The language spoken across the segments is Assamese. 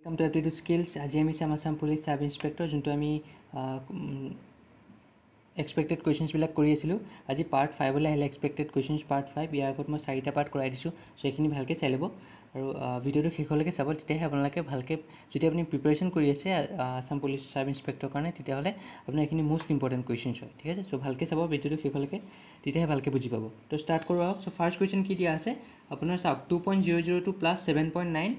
Welcome to Aptitude Skills. আজি আমি চাম আসাম পুলিচ সাব ইন্সপেক্টৰ যোনটো আমি এক্সপেক্টেড কুৱেশ্যনছবিলাক কৰি আছিলোঁ। আজি পাৰ্ট 5লৈ আহিলে এক্সপেক্টেড কুৱেশ্যনছ পাৰ্ট 5। ইয়াৰ আগত মই 4টা পাৰ্ট কৰাই দিছোঁ, চ' এইখিনি ভালকৈ চাই ল'ব আৰু ভিডিঅ'টো শেষলৈকে চাব। তেতিয়াহে আপোনালোকে ভালকৈ যদি আপুনি প্ৰিপেৰেশ্যন কৰি আছে আসাম পুলিচ সাব ইন্সপেক্টৰৰ কাৰণে, তেতিয়াহ'লে আপোনাৰ এইখিনি মোষ্ট ইম্পৰ্টেণ্ট কুৱেশ্যনছ হয়। ঠিক আছে, চ' ভালকৈ চাব ভিডিঅ'টো শেষলৈকে, তেতিয়াহে ভালকৈ বুজি পাব। তো ষ্টাৰ্ট কৰোঁ আহক। চ' ফাৰ্ষ্ট কুৱেশ্যন কি দিয়া আছে আপোনাৰ চাওক 2.002 প্লাছ 7.9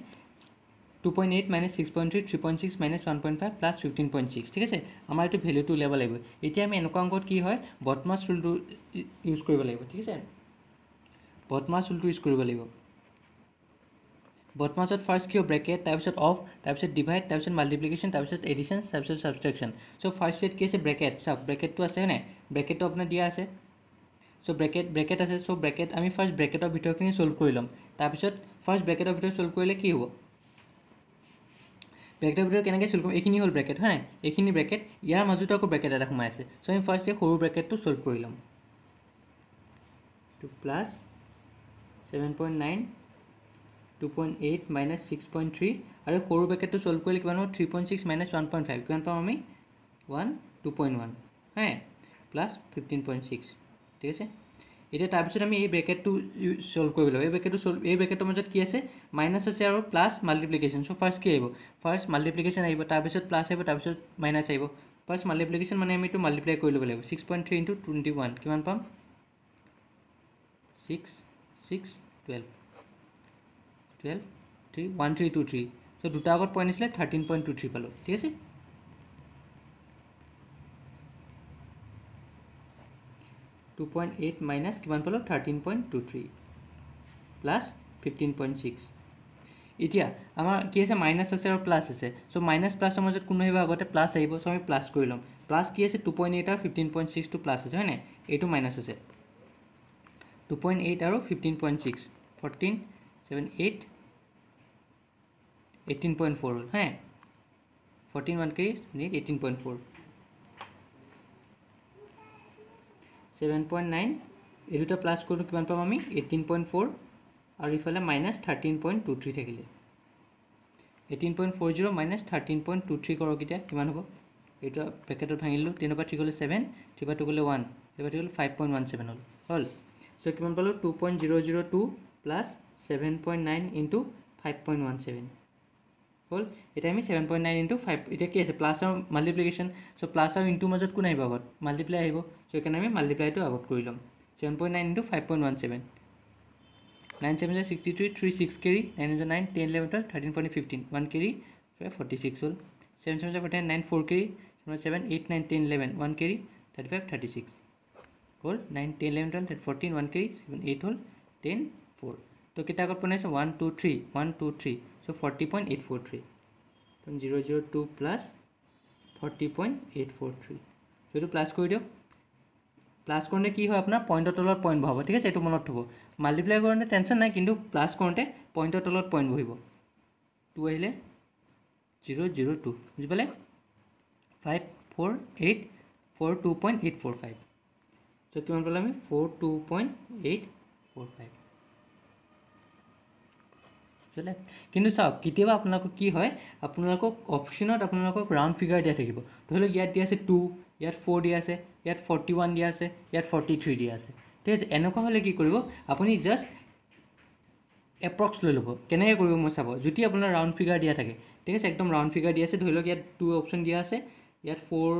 2.8 minus 6.3 3.6 minus 1.5 plus 15.6 ঠিক আছে। আমাৰ এইটো ভেলুটো উলিয়াব লাগিব। এতিয়া আমি এনেকুৱা অংকত কি হয় বটমাছ ৰুলটো ইউজ কৰিব লাগিব। ঠিক আছে, বটমাছ ৰুলটো ইউজ কৰিব লাগিব। বটমাছত ফাৰ্ষ্ট কি ব্ৰেকেট, তাৰপিছত অফ, তাৰপিছত ডিভাইড, তাৰপিছত মাল্টিপ্লিকেশ্যন, তাৰপিছত এডিশ্যন, তাৰপিছত ছাবষ্ট্ৰেকশ্যন। চ' ফাৰ্ষ্ট ছেট কি আছে ব্ৰেকেট। চাওক ব্ৰেকেটটো আছে হয়নে, ব্ৰেকেটটো আপোনাৰ দিয়া আছে। চ' ব্ৰেকেট আছে। চ' ব্ৰেকেট আমি ফাৰ্ষ্ট ব্ৰেকেটৰ ভিতৰখিনি ছল্ভ কৰি ল'ম। তাৰপিছত ফাৰ্ষ্ট ব্ৰেকেটৰ ভিতৰত ছল্ভ কৰিলে কি হ'ব, ব্ৰেকেটৰ ভিতৰত কেনেকৈ ছল্ভ কৰিম, এইখিনি হ'ল ব্ৰেকেট হয় নাই, এইখিনি ব্ৰেকেট, ইয়াৰ মাজতো আকৌ ব্ৰেকেট এটা সোমাই আছে। চ' আমি ফাৰ্ষ্ট এই সৰু ব্ৰেকেটটো ছল্ভ কৰি ল'ম। 2 প্লাছ 7.9 2.8 মাইনাছ 6.3 আৰু সৰু ব্ৰেকেটটো ছল্ভ কৰিলে কিমান হ'ব 3.6 মাইনাছ 1.5 কিমান পাম আমি 2.1 হয় প্লাছ 15.6। ঠিক আছে, এতিয়া তাৰপিছত আমি এই ব্ৰেকেটটো ছল্ভ কৰিব লাগিব। এই ব্ৰেকেটৰ মাজত কি আছে মাইনাছ আছে আৰু প্লাছ মাল্টিপ্লিকেশ্যন। চ' ফাৰ্ষ্ট কি আহিব, ফাৰ্ষ্ট মাল্টিপ্লিকেশ্যন আহিব, তাৰপিছত প্লাছ আহিব, তাৰপিছত মাইনাছ আহিব। ফাৰ্ষ্ট মাল্টিপ্লিকেশ্যন মানে আমি এইটো মাল্টিপ্লাই কৰি ল'ব লাগিব। 6.3 ইনটু 21 কিমান পাম 6 6 12 12 3 1323। চ' দুটা আগত পইণ্ট আছিলে 13.23 পালোঁ। ঠিক আছে, (2.8) মাইনাছ কিমান পালোঁ 13.23 প্লাছ 15.6। এতিয়া আমাৰ কি আছে মাইনাছ আছে আৰু প্লাছ আছে। চ' মাইনাছ প্লাছৰ মাজত কোনো আহিব আগতে প্লাছ আহিব। চ' আমি প্লাছ কৰি ল'ম। প্লাছ কি আছে 2.8 আৰু 15.6টো প্লাছ আছে হয় নাই, এইটো মাইনাছ আছে 2.8 আৰু 15.6 14 7 8 18.4 হ'ল হে 14 1 কৰি 18.4 7.9 এই দুটা প্লাছ কৰোঁ কিমান পাম আমি 18.4 আৰু ইফালে মাইনাছ 13.23 থাকিলে 18.40 মাইনাছ 13.23 কৰক। এতিয়া কিমান হ'ব, এইটো পেকেটত ভাঙিলোঁ। 10 পৰা 3 গ'লে 7, 3 পৰা 2 গ'লে 1, 3 পৰা 2 গ'লে 5.17 হ'ল। চ' কিমান পালোঁ 2.002 প্লাছ 7.9 ইনটু 5.17 হ'ল। এতিয়া আমি 7.9 ইনটু 5 এতিয়া কি আছে প্লাছ আৰু মাল্টিপ্লিকেশ্যন। চ' প্লাছ আৰু ইনটুৰ মাজত কোন আহিব আগত মাল্টিপ্লাই আহিব। চ' সেইকাৰণে আমি মাল্টিপ্লাইটো আগত কৰি ল'ম। 7.9 ইনটু 5.17 9 7 63 3 6 কেৰি 9 9 10 11 12 13 14 15 1 কেৰি 46 হ'ল। 7 7 49 9 4 কেৰি 7 8 9 10 11 1 কেৰি 35 36 হ'ল। 9 10 11 12 14 1 কেৰি 7 8 হ'ল 10 4। তো কেইটা আগত বনাইছে 1 2 3 1 2 3। চ' 40.843 002 প্লাছ 40.843। এইটো প্লাছ কৰি দিয়ক। প্লাছ কৰোঁতে কি হয় আপোনাৰ পইণ্টৰ তলত পইণ্ট বহাব। ঠিক আছে, এইটো মনত থ'ব। মাল্টিপ্লাই কৰোঁতে টেনশ্যন নাই, কিন্তু প্লাছ কৰোঁতে পইণ্টৰ তলত পইণ্ট বহিব। 2 আহিলে 002 বুজি পালে 54842.845। চ' কিমান পালোঁ আমি 42.845। কিন্তু চাওক কেতিয়াবা আপোনালোকক কি হয় আপোনালোকক অপশ্যনত আপোনালোকক ৰাউণ্ড ফিগাৰ দিয়া থাকিব। ধৰি লওক ইয়াত দিয়া আছে 2, ইয়াত 4 দিয়া আছে, ইয়াত 41 দিয়া আছে, ইয়াত 43 দিয়া আছে। ঠিক আছে, এনেকুৱা হ'লে কি কৰিব আপুনি জাষ্ট এপ্ৰক্স লৈ ল'ব। কেনেকৈ কৰিব মই চাব, যদি আপোনাৰ ৰাউণ্ড ফিগাৰ দিয়া থাকে ঠিক আছে, একদম ৰাউণ্ড ফিগাৰ দিয়া আছে। ধৰি লওক ইয়াত 2 অপশ্যন দিয়া আছে, ইয়াত 4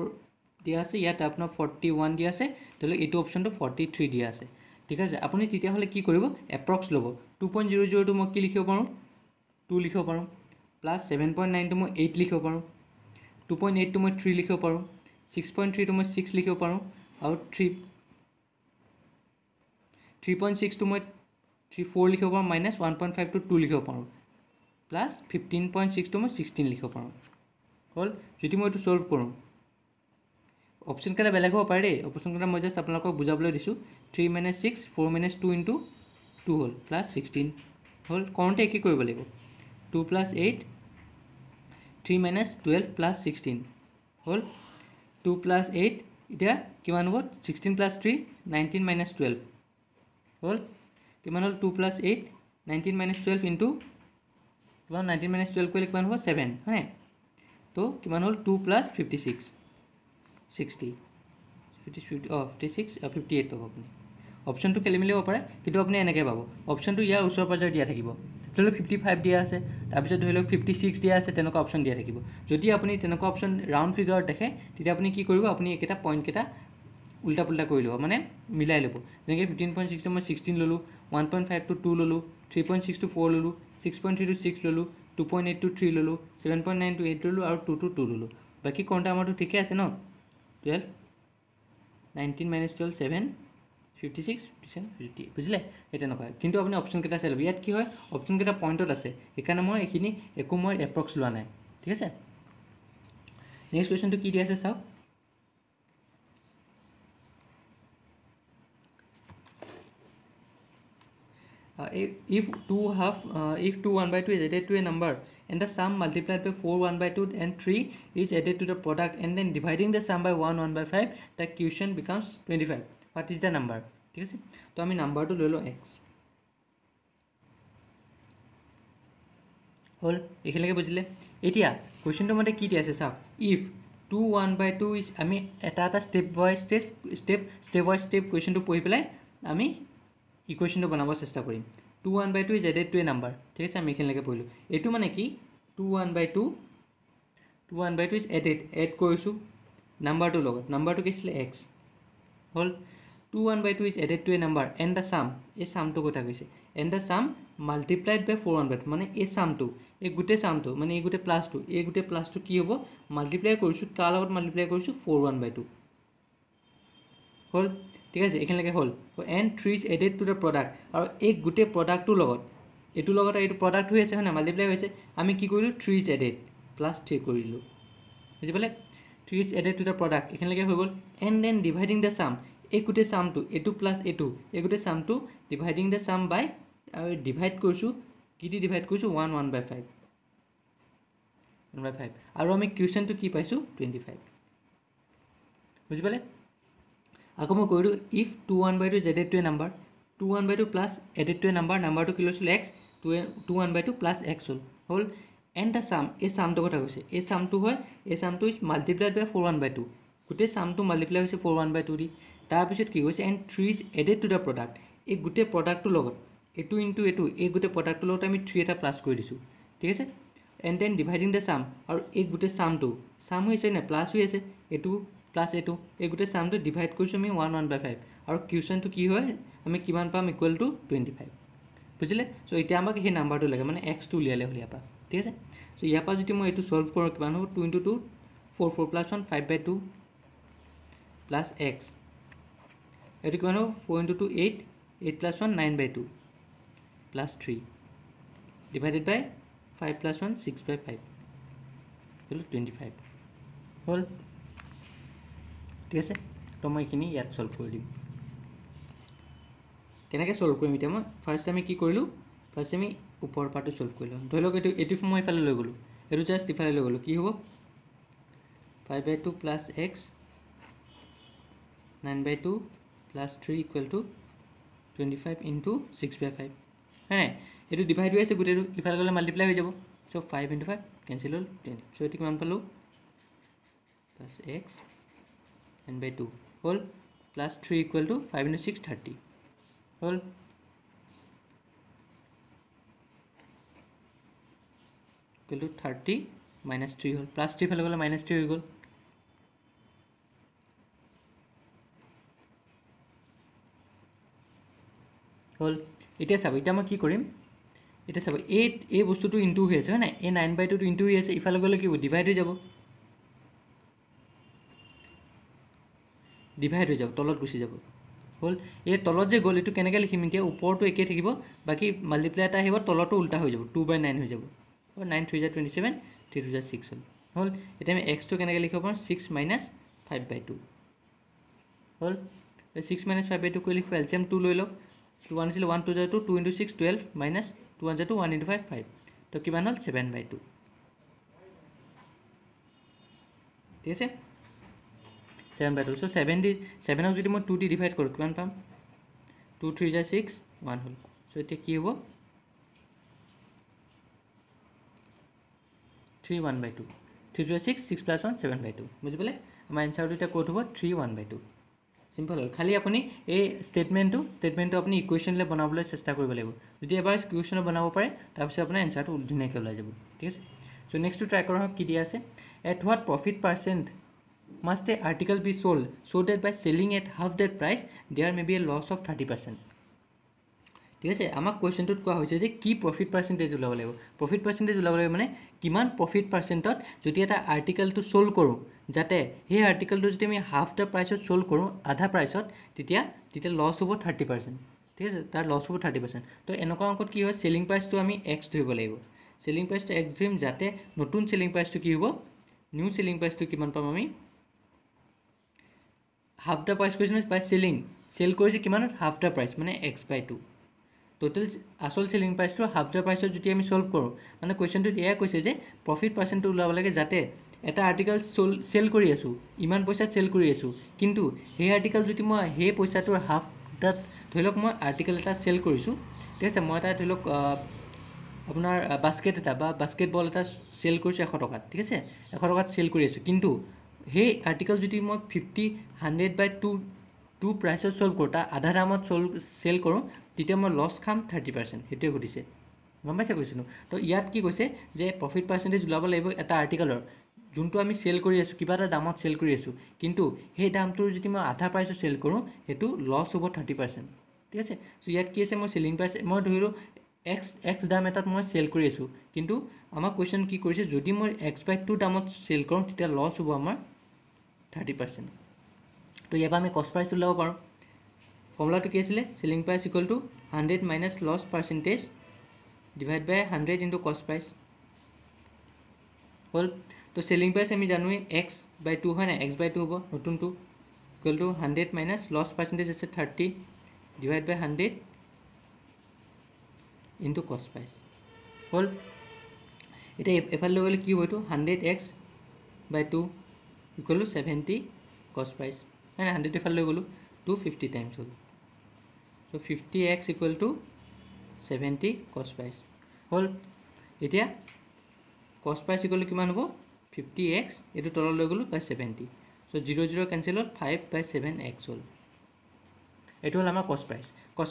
দিয়া আছে, ইয়াত আপোনাৰ 41 দিয়া আছে, ধৰি লওক এইটো অপশ্যনটো 43 দিয়া আছে। ঠিক আছে, আপুনি তেতিয়াহ'লে কি কৰিব এপ্ৰক্স ল'ব। 2.002 মই কি লিখিব পাৰোঁ 2 লিখিব পাৰোঁ, প্লাছ 7.9টো মই 8 লিখিব পাৰোঁ, 2.8টো মই 3 লিখিব পাৰোঁ, 6.3টো মই 6 লিখিব পাৰোঁ, আৰু 3.6টো মই 4 লিখিব পাৰোঁ, মাইনাছ 1.5টো 2 লিখিব পাৰোঁ, প্লাছ 15.6টো মই 16 লিখিব পাৰোঁ। হ'ল। যদি মই এইটো ছল্ভ কৰোঁ অপশ্যন কেইটা বেলেগ হ'ব পাৰে দেই। অপশ্যন কেইটা মই জাষ্ট আপোনালোকক বুজাবলৈ দিছোঁ। 3 - 6 4 - 2 ইনটু 2 হ'ল প্লাছ 16 হ'ল। কৰোঁতে কি কৰিব লাগিব 2 + 8 3 - 12 + 16 হ'ল 2 + 8 এতিয়া কিমান হ'ব 16 + 3 19 - 12 হ'ল। কিমান হ'ল 2 + 8 19 - 12 ইনটু কিমান 19 - 12 কৰিলে কিমান হ'ব 7 হয়নে তো কিমান হ'ল 2 + 56 60 56 58 পাব আপুনি অপশ্যনটো খেলি মেলি হ'ব পাৰে কিন্তু আপুনি এনেকৈ পাব অপশ্যনটো ইয়াৰ ওচৰ পাজৰে দিয়া থাকিব ধৰি লওক 55 দিয়া আছে তাৰপিছত ধৰি লওক 56 দিয়া আছে তেনেকুৱা অপশ্যন দিয়া থাকিব যদি আপুনি তেনেকুৱা অপশ্যন ৰাউণ্ড ফিগাৰত দেখে তেতিয়া আপুনি কি কৰিব আপুনি একেটা পইণ্টকেইটা উল্টা পুল্টা কৰি ল'ব মানে মিলাই ল'ব যেনেকৈ 15.6 মই 16 ল'লোঁ 1.5 to 2 ল'লোঁ 3.6 to 4 ল'লোঁ 6.3 to 6 ল'লোঁ 2.8 to 3 ল'লোঁ 7.9 to 8 ল'লোঁ আৰু 2 to 2 ল'লোঁ বাকী কৰোঁতে আমাৰতো ঠিকে আছে ন 12 19 - 12 7 56 57 58 বুজিলে এই তেনেকুৱা কিন্তু আপুনি অপশ্যনকেইটা চাই ল'ব ইয়াত কি হয় অপশ্যনকেইটা পইণ্টত আছে সেইকাৰণে মই এইখিনি একো মই এপ্ৰক্স লোৱা নাই ঠিক আছে নেক্সট কুৱেশ্যনটো কি দিয়া আছে চাওক if 2 1/2 is added to a number and the sum multiplied by 4 1/2 and 3 is added to the product and then dividing the sum by 1 1/5 the quotient becomes 25 what is the number ঠিক আছে তো আমি নাম্বাৰটো লৈ লওঁ x হ'ল এইখিনিলৈকে বুজিলে এতিয়া কুৱেশ্যনটো মতে কি দিয়া আছে চাওক if 2 1/2 is আমি এটা ষ্টেপ বাই ষ্টেপ কুৱেশ্যনটো পঢ়ি পেলাই আমি ইকুৱেশ্যনটো বনাব চেষ্টা কৰিম 2 1/2 is added to a number ঠিক আছে আমি এইখিনিলৈকে পঢ়িলোঁ এইটো মানে কি 2 1/2 ইজ এড কৰিছোঁ নাম্বাৰটোৰ লগত নাম্বাৰটো কি আছিলে x হ'ল 2 1/2 is added to a number and the sum এই চামটো কথা কৈছে and the sum multiplied by 4 1/2 মানে এই চামটো এই গোটেই চামটো মানে এই গোটেই প্লাছটো কি হ'ব মাল্টিপ্লাই কৰিছোঁ কাৰ লগত মাল্টিপ্লাই কৰিছোঁ 4 1/2 হ'ল ঠিক আছে এইখিনিলৈকে হ'ল and 3 is added to the product আৰু এই গোটেই প্ৰডাক্টটোৰ লগত এইটোৰ লগত এইটো প্ৰডাক্ট হৈ আছে হয় নাই মাল্টিপ্লাই হৈছে আমি কি কৰিলোঁ 3 ইজ এডেড +3 কৰিলোঁ বুজি পালে 3 is added to the product এইখিনিলৈকে হৈ গ'ল and then dividing the sum এই গোটেই চামটো এইটো প্লাছ এইটো এই গোটেই চামটো ডিভাইডিং দ্য চাম বাই আৰু ডিভাইড কৰিছোঁ কি দি ডিভাইড কৰিছোঁ 1 1/5 আৰু আমি কুৱেশ্যনটো কি পাইছোঁ 25 বুজি পালে আকৌ মই কৰিলোঁ if 2 1/2 is added to a number 2 1/2 plus added to a নাম্বাৰটো কি লৈছিলোঁ x 2 1/2 plus x হ'ল এণ্ড দ্য চাম এই চামটোৰ কথা কৈছে এই চামটো হয় এই চামটো ইজ মাল্টিপ্লাইড বাই 4 1/2 গোটেই চামটো মাল্টিপ্লাই হৈছে 4 1/2 দি তাৰপিছত কি কৈছে and 3 is added to the product এই গোটেই প্ৰডাক্টটোৰ লগত এইটো ইনটু এইটো এই গোটেই প্ৰডাক্টটোৰ লগত আমি 3 এটা প্লাছ কৰি দিছোঁ ঠিক আছে এণ্ড দেন ডিভাইডিং দ্য চাম আৰু এই গোটেই চামটো চাম হৈ আছে নে প্লাছ হৈ আছে এইটো প্লাছ এইটো এই গোটেই চামটো ডিভাইড কৰিছোঁ আমি 1 1/5 আৰু কুৱেশ্যনটো কি হয় আমি কিমান পাম ইকুৱেল টু 25 বুজিলে চ' এতিয়া আমাক সেই নাম্বাৰটো লাগে মানে এক্সটো উলিয়ালে হ'ল ইয়াৰ পৰা ঠিক আছে চ' ইয়াৰ পৰা যদি মই এইটো ছল্ভ কৰোঁ কিমান হ'ব 2 × 2 4 4 + 1 5/2 প্লাছ এক্স এইটো কিমান হ'ব 4 × 2 8 8 + 1 9/2 প্লাছ 3 ডিভাইডেড বাই 5 + 1 6/5 হ'ল 25 হ'ল ঠিক আছে তো মই এইখিনি ইয়াত ছল্ভ কৰি দিম কেনেকৈ ছল্ভ কৰিম এতিয়া মই ফাৰ্ষ্ট আমি কি কৰিলোঁ ফাৰ্ষ্ট আমি ওপৰৰ পাৰ্টটো ছল্ভ কৰিলোঁ ধৰি লওক এইটো মই ইফালে লৈ গ'লোঁ এইটো জাষ্ট ইফালে লৈ গ'লোঁ কি হ'ব 5/2 plus x 9/2 plus 3 equal to 25 × 6/5 হয় এইটো ডিভাইড হৈ আছে গোটেইটো ইফালে গ'লে মাল্টিপ্লাই হৈ যাব চ' 5 × 5 কেঞ্চেল হ'ল 20 চ' এইটো কিমান পালোঁ প্লাছ এক্স 9/2 হ'ল প্লাছ 3 ইকুৱেল টু 5 × 6 30 হ'ল ইকুৱেল টু 30 - 3 হ'ল প্লাছ 3 ফালে গ'লে -3 হৈ গ'ল হ'ল এতিয়া চাব এতিয়া মই কি কৰিম এতিয়া চাব এই বস্তুটো ইনটু হৈ আছে হয় নাই এই 9/2 ইনটু হৈ আছে ইফালে গ'লে কি হ'ব ডিভাইড হৈ যাব তলত গুচি যাব হ'ল এই তলত যে গ'ল এইটো কেনেকৈ লিখিম এতিয়া ওপৰটো একেই থাকিব বাকী মাল্টিপ্লাই এটা আহিব তলতো উল্টা হৈ যাব 2/9 হৈ যাব 9 3 × 27 3 2 = 6 হ'ল এতিয়া আমি এক্সটো কেনেকৈ লিখিব পাৰোঁ 6 - 5/2 হ'ল 6 - 5/2 কৰি লিখিব এলচিয়াম 2 লৈ লওক 1 আছিলে 1 2 × 2 2 × 6 12 - 2 1 × 2 1 × 5 5 তো কিমান হ'ল 7/2 ঠিক আছে 7/2 চ' 7ক যদি মই 2 দি ডিভাইড কৰোঁ কিমান পাম 2 3 × 6 1 হ'ল চ' এতিয়া কি হ'ব 3 1/2 3 to 6 6 plus 1 7/2 বুজি পালে আমাৰ এনসাৰটো এটা কোড হ'ব 3 1/2 সিম্পল হ'ল খালি আপুনি এই ষ্টেটমেণ্টটো আপুনি ইকুৱেশ্যনলৈ বনাবলৈ চেষ্টা কৰিব লাগিব যদি এবাৰ ইকুৱেশ্যনত বনাব পাৰে তাৰপিছত আপোনাৰ এনসাৰটো ধুনীয়াকৈ ওলাই যাব ঠিক আছে চ' নেক্সটটো ট্ৰাই কৰা হওক কি দিয়া আছে at what profit percent must a article be sold so that by selling at half that price there may be a loss of 30% ঠিক আছে আমাক কোৱেশ্যনটোত কোৱা হৈছে যে কি প্ৰফিট পাৰ্চেণ্টেজ ওলাব লাগিব প্ৰফিট পাৰ্চেণ্টেজ ওলাব লাগিব মানে কিমান প্ৰফিট পাৰ্চেণ্টত যদি এটা আৰ্টিকেলটো সোল্ড কৰোঁ যাতে সেই আৰ্টিকেলটো যদি আমি হাফ দ্য প্ৰাইচত সোল্ড কৰোঁ আধা প্ৰাইচত তেতিয়া লছ হ'ব 30% ঠিক আছে তাৰ লছ হ'ব 30% তো এনেকুৱা অংকত কি হয় চেলিং প্ৰাইচটো আমি এক্স ধৰিব লাগিব চেলিং প্ৰাইচটো এক্স ধৰিম যাতে নতুন চেলিং প্ৰাইচটো কি হ'ব নিউ চেলিং প্ৰাইচটো কিমান পাম আমি হাফ দ্য প্ৰাইচ কৈছোঁ বাই চেল কৰিছে কিমানত হাফ দ্য প্ৰাইচ মানে x/2 টোটেল আসল চেলিং প্ৰাইচটো হাফ দ্য প্ৰাইচত যদি আমি সলভ কৰোঁ মানে কুৱেশ্যনটোত এয়া কৈছে যে প্ৰফিট পাৰ্চেণ্টটো ওলাব লাগে যাতে এটা আৰ্টিকেল চেল কৰি আছোঁ ইমান পইচাত চেল কৰি আছোঁ কিন্তু সেই আৰ্টিকেল যদি মই সেই পইচাটোৰ হাফ তাত ধৰি লওক মই আৰ্টিকেল এটা চেল কৰিছোঁ ঠিক আছে মই এটা ধৰি লওক আপোনাৰ বাস্কেট এটা বা বাস্কেটবল এটা চেল কৰিছোঁ 100 টকাত ঠিক আছে 100 টকাত চেল কৰি আছোঁ কিন্তু সেই আৰ্টিকেল যদি মই 50/2 প্ৰাইচত সলভ কৰোঁ তাৰ আধা দামত চেল কৰোঁ তেতিয়া মই লছ খাম 30% সেইটোৱে সুধিছে গম পাইছে কৈছিলোঁ তো ইয়াত কি কৈছে যে প্ৰফিট পাৰ্চেণ্টেজ ওলাব লাগিব এটা আৰ্টিকেলৰ যোনটো আমি চেল কৰি আছোঁ কিবা এটা দামত চেল কৰি আছোঁ কিন্তু সেই দামটোৰ যদি মই আধা প্ৰাইচত চেল কৰোঁ সেইটো লছ হ'ব 30% ঠিক আছে চ' ইয়াত কি আছে মই চেলিং প্ৰাইচ মই ধৰিলোঁ এক্স দাম এটাত মই চেল কৰি আছোঁ কিন্তু আমাক কুৱেশ্যন কি কৰিছে যদি মই x/2 দামত চেল কৰোঁ তেতিয়া লছ হ'ব আমাৰ 30% তো ইয়াৰ পৰা আমি কষ্ট প্ৰাইচ ওলাব পাৰোঁ ফৰ্মুলাটো কি আছিলে selling price equal to 100 minus loss percentage divide by 100 into cost price হ'ল তো চেলিং প্ৰাইচ আমি জানোৱেই x/2 হয় নাই x/2 হ'ব নতুনটো equal to 100 minus loss percentage আছে 30 divide by 100 into cost price হ'ল এতিয়া এফালে লৈ গ'লে কি হ'ব এইটো 100x/2 ইকুৱেল টু 70 কষ্ট প্ৰাইচ হয় নাই 100 এফালে লৈ গ'লোঁ 250 টাইমছ হ'ল চ' 50x ইকুৱেল টু 70 কষ্ট প্ৰাইচ হ'ল এতিয়া কষ্ট প্ৰাইচ ইকুৱেল টু কিমান হ'ব 50x এইটো তলত লৈ গ'লোঁ বাই 70 চ' 0 0 কেঞ্চেল হ'ল 5/7x হ'ল এইটো হ'ল আমাৰ কষ্ট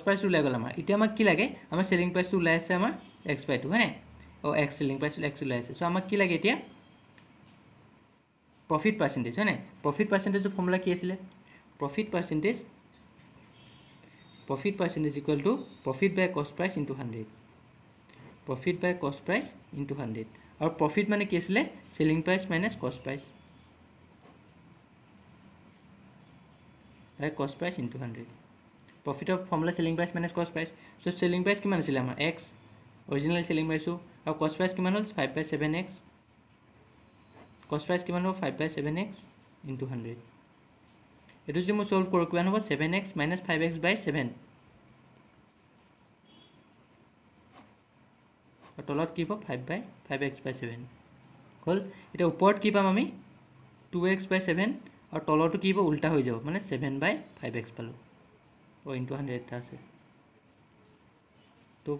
প্ৰাইচ ওলাই গ'ল আমাৰ এতিয়া আমাক কি লাগে আমাৰ চেলিং প্ৰাইচটো ওলাই আছে আমাৰ x/2 হয় নাই x চেলিং প্ৰাইচ x ওলাই আছে চ' আমাক কি লাগে এতিয়া প্ৰফিট পাৰ্চেণ্টেজ হয় নাই প্ৰফিট পাৰ্চেণ্টেজৰ ফৰ্মুলা কি আছিলে profit percentage equal to profit by cost price into 100 profit by cost price into 100 আৰু প্ৰফিট মানে কি আছিলে selling price minus cost price by cost price into 100 প্ৰফিটৰ formula selling price minus cost price so' selling price কিমান আছিলে আমাৰ x অৰিজিনেল চেলিং প্ৰাইচটো আৰু কষ্ট প্ৰাইচ কিমান হ'ল 5/7x কষ্ট প্ৰাইচ কিমান হ'ব 5/7x ইনটু 100 এইটো যদি মই সলভ কৰোঁ কিমান হ'ব 7x মাইনাছ 5x/7 আৰু তলত কি হ'ব 5/5x/7 হ'ল এতিয়া ওপৰত কি পাম আমি 2x/7 আৰু তলতো কি হ'ব উল্টা হৈ যাব মানে 7/5x পালোঁ ইনটু 100 এটা আছে তো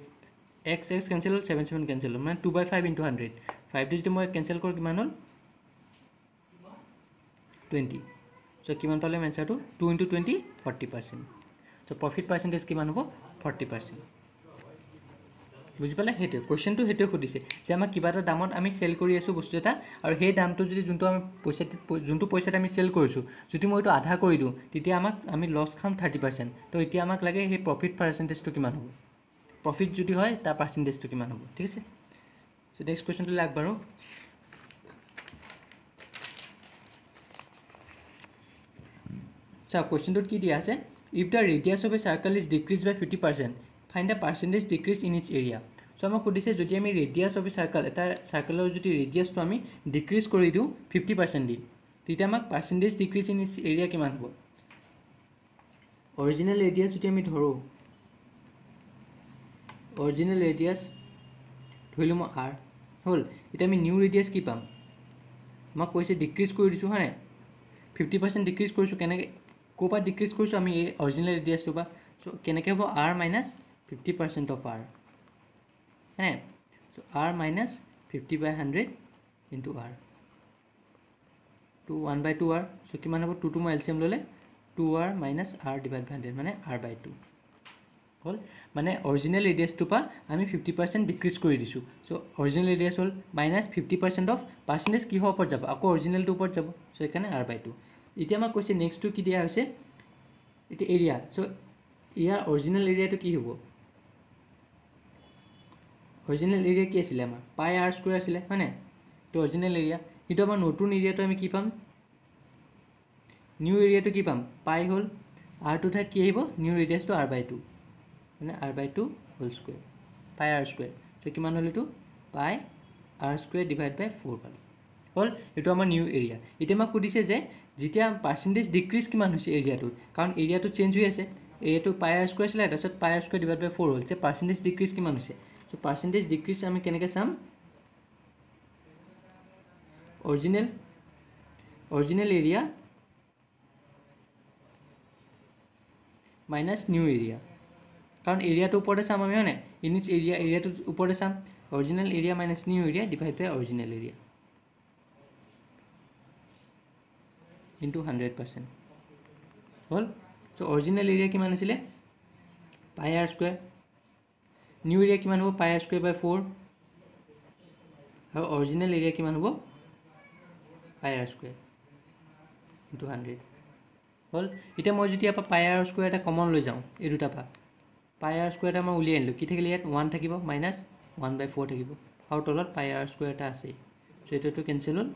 x কেঞ্চেল হ'ল 7 7 কেঞ্চেল হ'ল মানে 2/5 ইনটু 100 5টো যদি মই কেঞ্চেল কৰোঁ কিমান হ'ল 20 চ' কিমান পালে এনচাৰটো 2 ইনটু 20 40% চ' প্ৰফিট পাৰ্চেণ্টেজ কিমান হ'ব 40% বুজি পালে সেইটোৱে কুৱেশ্যনটো সেইটোৱে সুধিছে যে আমাক কিবা এটা দামত আমি চেল কৰি আছোঁ বস্তু এটা আৰু সেই দামটো যদি যোনটো পইচাত আমি চেল কৰিছোঁ যদি মই এইটো আধা কৰি দিওঁ তেতিয়া আমি লছ খাম 30% তো এতিয়া আমাক লাগে সেই প্ৰফিট পাৰ্চেণ্টেজটো কিমান হ'ব প্ৰফিট যদি হয় তাৰ পাৰ্চেণ্টেজটো কিমান হ'ব ঠিক আছে চ' নেক্সট কুৱেশ্যনটোলৈ আগবাঢ়োঁ চাওক কুৱেশ্যনটোত কি দিয়া আছে if the radius of a circle is decrease by 50% find the percentage decrease in its area so' আমাক সুধিছে যদি আমি ৰেডিয়াছ অফ এ চাৰ্কেল এটা চাৰ্কেলৰ যদি ৰেডিয়াছটো আমি ডিক্ৰিজ কৰি দিওঁ 50% দি তেতিয়া আমাক percentage decrease in its area কিমান হ'ব অৰিজিনেল ৰেডিয়াছ যদি আমি ধৰোঁ অৰিজিনেল ৰেডিয়াছ ধৰিলোঁ মই r হ'ল এতিয়া আমি নিউ ৰেডিয়াছ কি পাম আমাক কৈছে ডিক্ৰিজ কৰি দিছোঁ হয় নাই 50% ডিক্ৰিজ কৰিছোঁ কেনেকৈ ক'ৰ পৰা ডিক্ৰিজ কৰিছোঁ আমি এই অৰিজিনেল ৰেডিয়াছটো পৰা চ' কেনেকৈ হ'ব r মাইনাছ 50% অফ r হে চ' r minus 50/100 into r 2 1/2 r so কিমান হ'ব 2 মই এলচিএম ললে 2r - r ডিভাইড বাই 100 মানে r/2 হল মানে অৰিজিনাল ৰেডিয়াছটো পা আমি 50% ডিক্ৰিজ কৰি দিছো so original radius hall -50% of percentage কি হোৱাৰ ওপৰত যাব আকৌ অৰিজিনালটো ওপৰত যাব সো এখানে r/2 এতিয়া আমাক কৈছে নেক্সটটো কি দিয়া হৈছে এটা এৰিয়া সো ইয়াৰ অৰিজিনাল এৰিয়াটো কি হ'ব অৰিজিনাল এৰিয়া কি আছিল আমাৰ পাই r স্কয়াৰ আছিল মানে তো অৰিজিনাল এৰিয়া কিন্তু আমাৰ নতুন এৰিয়াটো আমি কি পাম নিউ এৰিয়াটো কি পাম পাই হল r টু ঠাইত কি আহিব নিউ ৰেডিয়াছটো r/2 মানে r/2 হোল স্কয়াৰ পাই r স্কয়াৰ সো কিমান হল এটো পাই r স্কয়াৰ ডিভাইড বাই 4 পালো হল এটো আমাৰ নিউ এৰিয়া এতিয়া আমাক কৈছে যে যেতিয়া পাৰ্সেন্টেজ ডিক্ৰিজ কিমান হৈছে এৰিয়াটো কাৰণ এৰিয়াটো চেঞ্জ হৈ আছে এৰিয়াটো পাই r স্কয়াৰ আছিল তাৰপিছত পাই r স্কয়াৰ ডিভাইড বাই 4 হ'ল যে পাৰ্সেন্টেজ ডিক্ৰিজ কিমান হৈছে সো পাৰ্সেন্টেজ ডিক্ৰিজ আমি কেনেকৈ চাম original area minus new area কাৰণ এৰিয়াটো ওপৰতে চাম আমি হয় না ইনিচ এৰিয়াটো ওপৰতে চাম original area minus new area divide by original area into 100% হল সো অৰিজিনাল এৰিয়া কিমান আছিল পাই r স্কয়াৰ নিউ এৰিয়া কিমান হ'ব পাই r স্কয়াৰ বাই 4 আৰু অৰিজিনাল এৰিয়া কিমান হ'ব পাই r স্কয়াৰ ইনটু 100 হল এটা মই যদি আপা পাই r স্কয়াৰ এটা কমন লৈ যাও এই দুটা পা পাই r স্কয়াৰ এটা মই উলিয়াই আনিলো কি থাকিলে ইয়াত 1 থাকিব মাইনাস 1/4 থাকিব আৰু তলত পাই r স্কয়াৰ এটা আছে সো এটো কেনসেল হল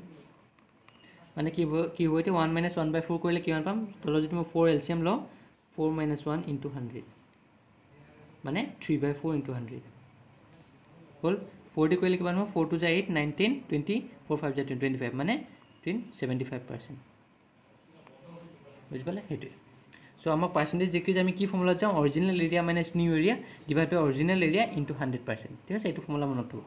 মানে কি হ'ব এটা 1 - 1/4 কৰিলে কিমান পাম তলত যদি মই 4 এলচিএম লও 4 - 1 * 100 মানে 3/4 * 100 হল 40 কৰিলে কিমান হ'ব 4 2 8 9 10 20 4 5 25 মানে 75% বুঝি পালে হেতু সো আমাৰ পার্সেন্টেজ ডিক্রিজ আমি কি ফর্মুলা যাও original area minus new area divide by original area into 100% ঠিক আছে এটো ফর্মুলা মনত থব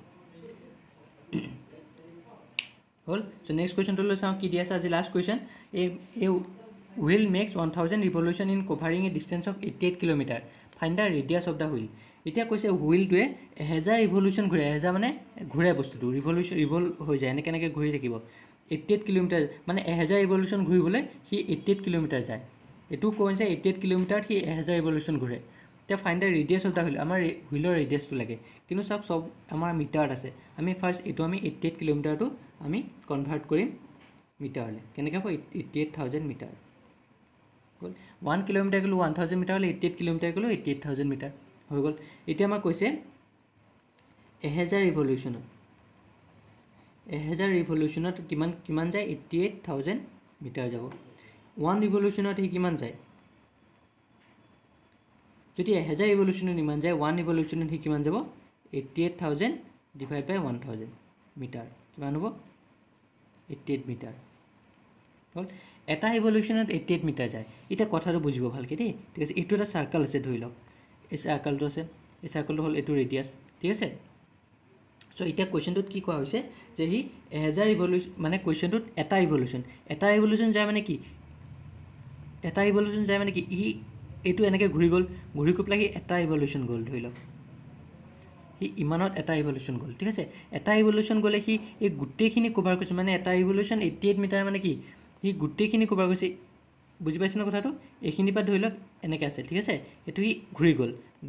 হল সো নেক্সট কোয়েশ্চন তো লৈ চাও কি দিয়া আছে আজি last question A wheel makes 1000 revolution in covering a distance of 88 km find the radius of the wheel এতিয়া কৈছে হুইল টোৱে 1000 ৰিভলিউশন ঘূৰে 1000 মানে ঘূৰে বস্তুটো ৰিভল হৈ যায় এনে কেনেকৈ ঘূৰি থাকিব 88 কিলোমিটাৰ মানে 1000 ৰিভলিউশন ঘূৰিবলৈ সি 88 কিলোমিটাৰ যায় এটো কৈছে 88 কিলোমিটাৰ সি 1000 ৰিভলিউশন ঘূৰে তে find the radius of the wheel আমাৰ হুইলৰ ৰেডিয়াছটো লাগে কিন্তু সব আমাৰ মিটাৰত আছে আমি ফাৰ্স্ট এটো আমি 88 কিলোমিটাৰটো আমি কনভাৰ্ট কৰিম মিটাৰলে কেনেকৈ হ'ব 88000 মিটাৰ হল 1 কিলোমিটাৰ গলো 1000 মিটাৰ হলে 88 কিলোমিটাৰ গলো 88000 মিটাৰ হৈ গল এতিয়া আমাৰ কৈছে 1000 ৰিভলিউশনত কিমান যায় 88000 মিটাৰ যাব 1 ৰিভলিউশনত হি কিমান যায় যদি 1000 ৰিভলিউশনত ইমান যায় 1 ৰিভলিউশনত হি কিমান যাব 88000 ডিভাইড বাই 1000 মিটাৰ কিমান হ'ব 88 মিটাৰ হল এটা ৰিভলিউশনত 88 মিটাৰ যায় এটা কথাটো বুজিব ভালকে দেই ঠিক আছে এটো এটা সার্কেল আছে ধৰি লওক এই সাৰ্কেলটো আছে এই সাৰ্কেলটো হল এটো ৰেডিয়াছ ঠিক আছে সো এটা কোৱেশ্চনটোত কি কোৱা হৈছে যে হি 1000 ৰিভলিউশন মানে কোৱেশ্চনটোত এটা ৰিভলিউশন যায় মানে কি এটা ৰিভলিউশন যায় মানে কি হি এটো এনেকৈ ঘূৰি গৈ হি এটা ৰিভলিউশন গল ধৰি লওক হি ইমানত এটা ৰিভলিউশন গল ঠিক আছে এটা ৰিভলিউশন গলে হি এই গুটেখিনি কভাৰ কৰিছে মানে এটা ৰিভলিউশন 88 মিটাৰ মানে কি হি গুটেখিনি কভাৰ কৰিছে বুজি পাইছ না কথাটো এখিনি পা ধৰি লওক এনেকৈ আছে ঠিক আছে এটো হি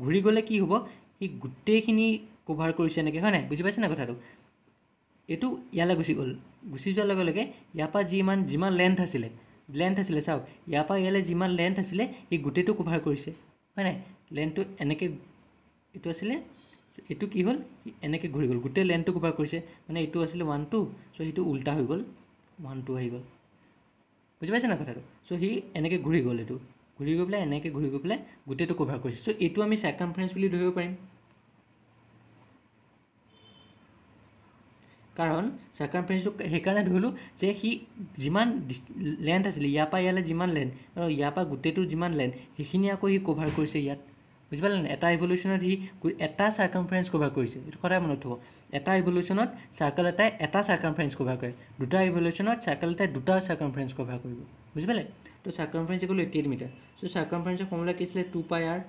ঘূৰি গলে কি হ'ব হি গুটেখিনি কভাৰ কৰিছে এনেকৈ হয় না বুজি পাইছ না কথাটো এটো ইয়ালে গুছি যোৱাৰ লগে লগে ইয়াপা যিমান লেন্থ আছিলে চাওক ইয়াপা ইয়ালে যিমান লেন্থ আছিলে হি গুটেটো কভাৰ কৰিছে হয় না লেন্থটো এনেকৈ এটো আছিলে এটো কি হল এনেকৈ ঘূৰি গল গুটে লেন্থটো কভাৰ কৰিছে মানে এটো আছিলে 1 2 সো হিটো উল্টা হৈ গল 1 2 হৈ গল বুজি পাইছ না কথাটো সো হি এনেকৈ ঘূৰি গল এটো ঘূৰি গৈ পেলাই এনেকৈ ঘূৰি গৈ পেলাই গুটেটো কভাৰ কৰিছে সো এটো আমি সাৰ্কামফাৰেন্স বুলি ধৰিব পাৰিম কাৰণ সাৰ্কামফাৰেন্সটো হেকাৰণে ধৰিলো যে হি যিমান লেন্থ আছিল ইয়াপা ইয়ালে যিমান লেন্থ আৰু ইয়াপা গুটেটো যিমান লেন্থ হেখিনি আকৌ হি কভাৰ কৰিছে ইয়াত বুজি পালে না এটা ৰিভলিউশনত হি এটা সাৰ্কামফাৰেন্স কভাৰ কৰিছে এটো কথা মনত থব এটা ৰিভলিউশনত সাৰ্কেল এটা সাৰ্কামফাৰেন্স কভাৰ কৰে দুটা ৰিভলিউশনত সাৰ্কেল এটা দুটা সাৰ্কামফাৰেন্স কভাৰ কৰিব বুজি পালে তো সাৰ্কামফাৰেন্স ইকুয়াল 88 মিটাৰ সো সাৰ্কামফাৰেন্সৰ ফৰ্মুলা কি আছিল 2 পাই r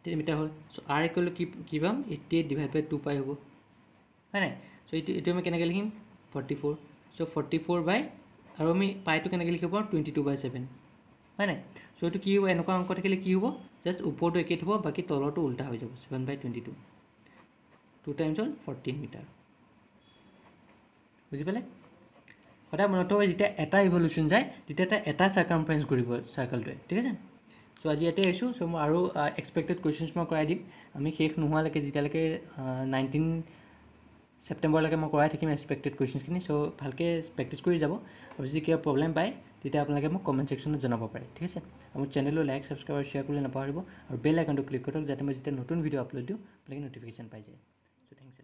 88 মিটাৰ হ'ল সো r ইকুয়াল কি পাম 88 ডিভাইড বাই 2 পাই হ'ব হয় না সো এটো আমি কেনেকৈ লিখিম 44 চ' 44 বাই আৰু আমি পাইটো কেনেকৈ লিখিব পাৰোঁ 22/7 হয় নাই চ' এইটো কি হ'ব এনেকুৱা অংক থাকিলে কি হ'ব জাষ্ট ওপৰটো একেই থ'ব বাকী তলৰটো উল্টা হৈ যাব 7/22 2 টাইমছ হ'ল 14 মিটাৰ বুজি পালে সদায় মনত থ'ব যেতিয়া এটা ৰিভলিউশ্যন যায় তেতিয়া এটা চাৰ্কামফাৰেঞ্চ ঘূৰিব চাৰ্কলটোৱে ঠিক আছে চ' আজি ইয়াতে আহিছোঁ চ' মই আৰু এক্সপেক্টেড কুৱেশ্যনছ মই কৰাই দিম আমি শেষ নোহোৱালৈকে যেতিয়ালৈকে 19 ছেপ্টেম্বৰলৈকে মই কৰাই থাকিম এক্সপেক্টেড কুৱেশ্যনছখিনি চ' ভালকৈ প্ৰেক্টিছ কৰি যাব আৰু যদি কিবা প্ৰব্লেম পায় তেতিয়া আপোনালোকে মোক কমেণ্ট ছেকশ্যনত জনাব পাৰে ঠিক আছে আৰু মোৰ চেনেলটো লাইক ছাবস্ক্ৰাইব আৰু শ্বেয়াৰ কৰিবলৈ নাপাহৰিব আৰু বেল আইকনটো ক্লিক কৰি থওক যাতে মই যেতিয়া নতুন ভিডিঅ' আপলোড দিওঁ আপোনালোকে ন'টিফিকেশ্যন পাই যায় চ' থেংকছ